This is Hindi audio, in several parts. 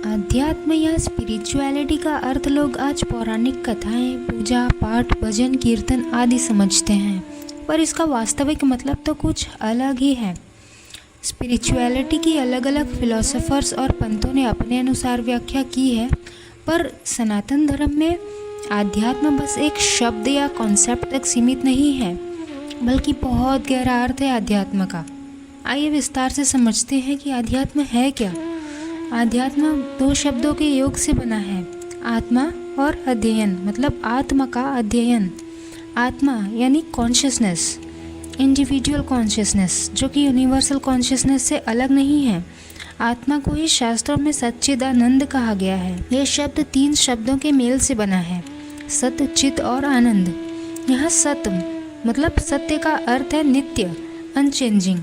अध्यात्म या स्पिरिचुअलिटी का अर्थ लोग आज पौराणिक कथाएं, पूजा पाठ, भजन कीर्तन आदि समझते हैं, पर इसका वास्तविक मतलब तो कुछ अलग ही है। स्पिरिचुअलिटी की अलग अलग फिलोसोफर्स और पंथों ने अपने अनुसार व्याख्या की है, पर सनातन धर्म में आध्यात्म बस एक शब्द या कॉन्सेप्ट तक सीमित नहीं है, बल्कि बहुत गहरा अर्थ है अध्यात्म का। आइए विस्तार से समझते हैं कि अध्यात्म है क्या। अध्यात्म दो शब्दों के योग से बना है, आत्मा और अध्ययन, मतलब आत्मा का अध्ययन। आत्मा यानी कॉन्शियसनेस, इंडिविजुअल कॉन्शियसनेस, जो कि यूनिवर्सल कॉन्शियसनेस से अलग नहीं है। आत्मा को ही शास्त्रों में सच्चिदानंद कहा गया है। यह शब्द 3 शब्दों के मेल से बना है, सत, चित और आनंद। यहाँ सत मतलब सत्य का अर्थ है नित्य, अनचेंजिंग,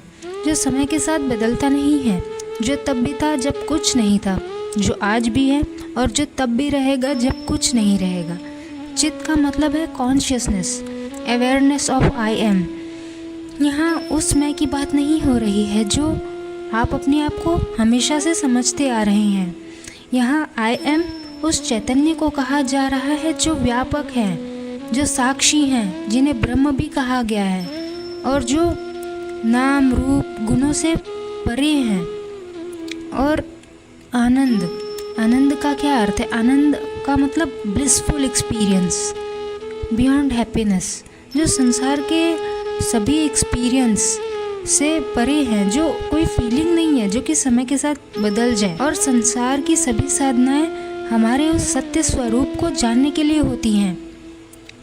जो समय के साथ बदलता नहीं है, जो तब भी था जब कुछ नहीं था, जो आज भी है और जो तब भी रहेगा जब कुछ नहीं रहेगा। चित का मतलब है consciousness, awareness of I am. यहाँ उस मैं की बात नहीं हो रही है जो आप अपने आप को हमेशा से समझते आ रहे हैं। यहाँ आई एम उस चैतन्य को कहा जा रहा है जो व्यापक है, जो साक्षी हैं, जिन्हें ब्रह्म भी कहा गया है, और जो नाम रूप गुणों से परे हैं। और आनंद, आनंद का क्या अर्थ है? आनंद का मतलब ब्लिसफुल एक्सपीरियंस, बियॉन्ड हैप्पीनेस, जो संसार के सभी एक्सपीरियंस से परे हैं, जो कोई फीलिंग नहीं है, जो कि समय के साथ बदल जाए। और संसार की सभी साधनाएं हमारे उस सत्य स्वरूप को जानने के लिए होती हैं,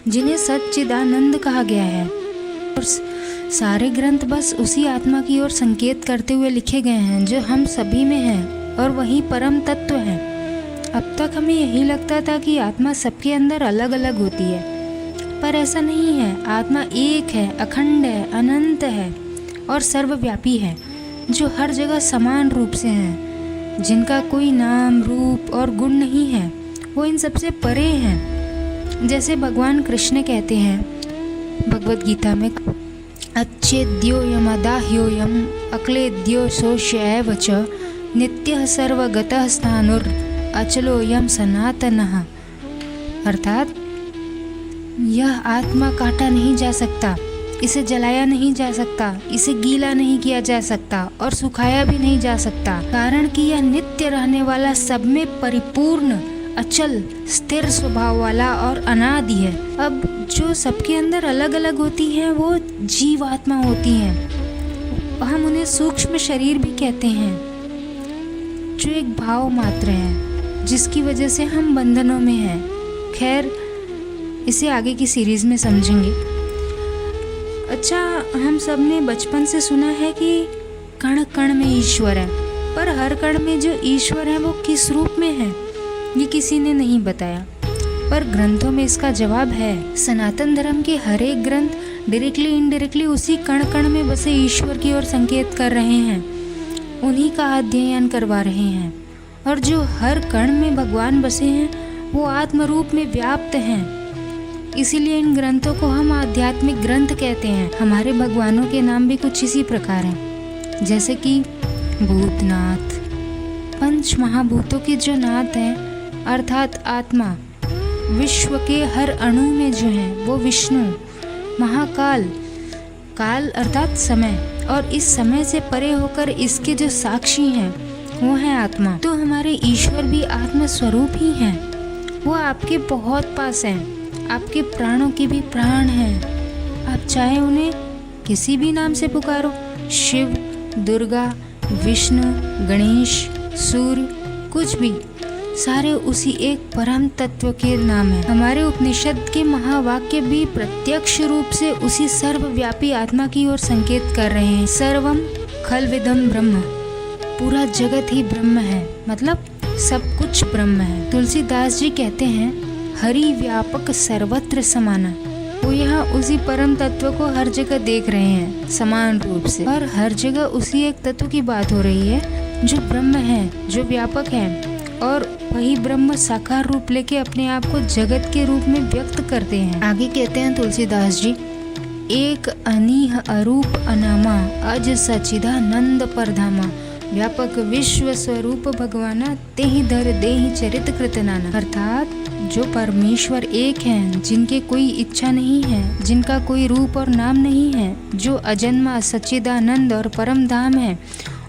जिन्हें सच्चिदानंद कहा गया है। और सारे ग्रंथ बस उसी आत्मा की ओर संकेत करते हुए लिखे गए हैं, जो हम सभी में है और वही परम तत्व है। अब तक हमें यही लगता था कि आत्मा सबके अंदर अलग अलग होती है, पर ऐसा नहीं है। आत्मा एक है, अखंड है, अनंत है और सर्वव्यापी है, जो हर जगह समान रूप से है, जिनका कोई नाम रूप और गुण नहीं है। वो इन सबसे परे हैं। जैसे भगवान कृष्ण कहते हैं भगवद गीता में, अच्छेद्योयम अदाह्योयम अक्लेद्यो सोष्यैव च नित्यः सर्वगतः स्थाणुर अचलोयम सनातनः। अर्थात यह आत्मा काटा नहीं जा सकता, इसे जलाया नहीं जा सकता, इसे गीला नहीं किया जा सकता और सुखाया भी नहीं जा सकता, कारण कि यह नित्य रहने वाला, सब में परिपूर्ण, अचल, स्थिर स्वभाव वाला और अनादि है। अब जो सबके अंदर अलग अलग होती हैं वो जीवात्मा होती हैं। हम उन्हें सूक्ष्म शरीर भी कहते हैं, जो एक भाव मात्र है, जिसकी वजह से हम बंधनों में हैं। खैर, इसे आगे की सीरीज में समझेंगे। अच्छा, हम सब ने बचपन से सुना है कि कण कण में ईश्वर है, पर हर कण में जो ईश्वर है वो किस रूप में है, ये किसी ने नहीं बताया। पर ग्रंथों में इसका जवाब है। सनातन धर्म के हर एक ग्रंथ डायरेक्टली इनडायरेक्टली उसी कण कण में बसे ईश्वर की ओर संकेत कर रहे हैं, उन्हीं का अध्ययन करवा रहे हैं। और जो हर कण में भगवान बसे हैं वो आत्म रूप में व्याप्त हैं। इसीलिए इन ग्रंथों को हम आध्यात्मिक ग्रंथ कहते हैं। हमारे भगवानों के नाम भी कुछ इसी प्रकार हैं, जैसे कि भूतनाथ, पंच महाभूतों के जो नाथ हैं, अर्थात आत्मा, विश्व के हर अणु में जो है वो विष्णु, महाकाल, काल अर्थात समय, और इस समय से परे होकर इसके जो साक्षी हैं वो है आत्मा। तो हमारे ईश्वर भी आत्म स्वरूप ही हैं, वो आपके बहुत पास हैं, आपके प्राणों के भी प्राण हैं। आप चाहे उन्हें किसी भी नाम से पुकारो, शिव, दुर्गा, विष्णु, गणेश, सूर्य, कुछ भी, सारे उसी एक परम तत्व के नाम है। हमारे उपनिषद के महावाक्य भी प्रत्यक्ष रूप से उसी सर्वव्यापी आत्मा की ओर संकेत कर रहे हैं। सर्वम खलविदम ब्रह्म, पूरा जगत ही ब्रह्म है, मतलब सब कुछ ब्रह्म है। तुलसीदास जी कहते हैं, हरि व्यापक सर्वत्र समाना। वो यहाँ उसी परम तत्व को हर जगह देख रहे हैं समान रूप से, और हर जगह उसी एक तत्व की बात हो रही है जो ब्रह्म है, जो व्यापक है। और वही ब्रह्म साकार रूप लेके अपने आप को जगत के रूप में व्यक्त करते हैं। आगे कहते हैं तुलसीदास जी, एक अनीह अरूप अनामा अज सचिदानंद परधामा व्यापक विश्व स्वरूप भगवाना तेहि धर देहि चरित कृत नाना। अर्थात जो परमेश्वर एक हैं, जिनके कोई इच्छा नहीं है, जिनका कोई रूप और नाम नहीं है, जो अजन्मा सच्चिदानंद और परम धाम है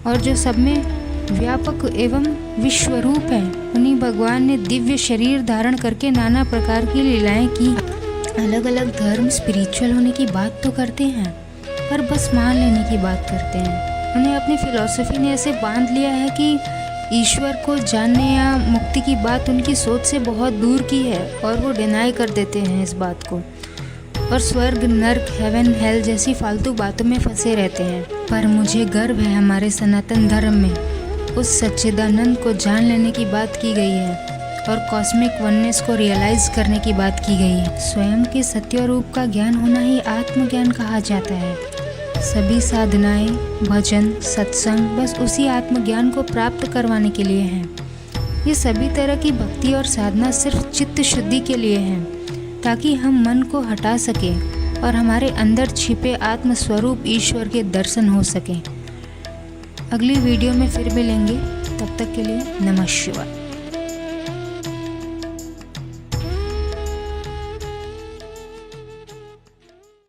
और जो सब में व्यापक एवं विश्वरूप है, उन्हीं भगवान ने दिव्य शरीर धारण करके नाना प्रकार की लीलाएं की। अलग अलग धर्म स्पिरिचुअल होने की बात तो करते हैं, पर बस मान लेने की बात करते हैं। उन्हें अपनी फिलॉसफी ने ऐसे बांध लिया है कि ईश्वर को जानने या मुक्ति की बात उनकी सोच से बहुत दूर की है और वो डिनाई कर देते हैं इस बात को, और स्वर्ग, नर्क, हेवन, हेल जैसी फालतू बातों में फंसे रहते हैं। पर मुझे गर्व है हमारे सनातन धर्म में उस सच्चिदानंद को जान लेने की बात की गई है और कॉस्मिक वननेस को रियलाइज करने की बात की गई है। स्वयं के सत्य रूप का ज्ञान होना ही आत्मज्ञान कहा जाता है। सभी साधनाएं, भजन, सत्संग बस उसी आत्मज्ञान को प्राप्त करवाने के लिए हैं। ये सभी तरह की भक्ति और साधना सिर्फ चित्त शुद्धि के लिए हैं, ताकि हम मन को हटा सकें और हमारे अंदर छिपे आत्म स्वरूप ईश्वर के दर्शन हो सकें। अगली वीडियो में फिर मिलेंगे, तब तक के लिए नमः शिवाय।